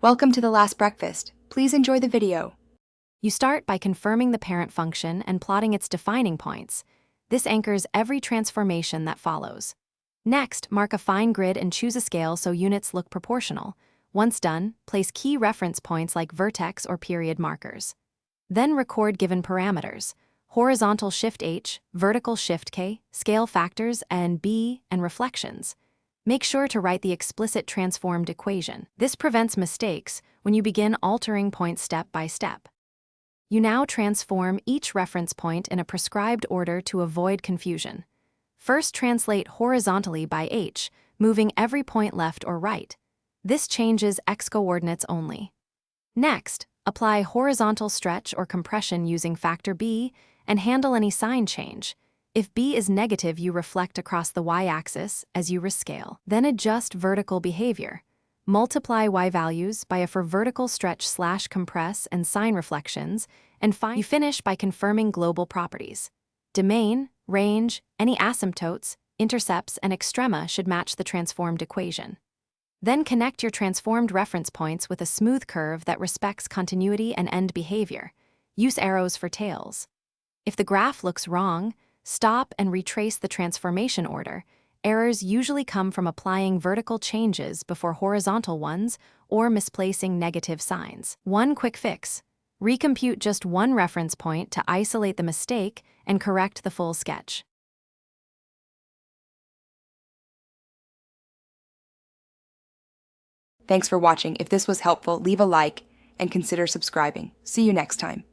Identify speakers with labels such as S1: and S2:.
S1: Welcome to the last breakfast. Please enjoy the video.
S2: You start by confirming the parent function and plotting its defining points. This anchors every transformation that follows. Next, mark a fine grid and choose a scale so units look proportional. Once done, place key reference points like vertex or period markers. Then record given parameters: horizontal shift H, vertical shift K, scale factors, and B, and reflections. Make sure to write the explicit transformed equation. This prevents mistakes when you begin altering points step by step. You now transform each reference point in a prescribed order to avoid confusion. First, translate horizontally by H, moving every point left or right. This changes x coordinates only. Next, apply horizontal stretch or compression using factor B and handle any sign change. If B is negative, you reflect across the y-axis as you rescale. Then adjust vertical behavior. Multiply y values by a for vertical stretch/compress and sign reflections, and you finish by confirming global properties. Domain, range, any asymptotes, intercepts, and extrema should match the transformed equation. Then connect your transformed reference points with a smooth curve that respects continuity and end behavior. Use arrows for tails. If the graph looks wrong, stop and retrace the transformation order. Errors usually come from applying vertical changes before horizontal ones or misplacing negative signs. One quick fix: recompute just one reference point to isolate the mistake and correct the full sketch.
S1: Thanks for watching. If this was helpful, leave a like and consider subscribing. See you next time.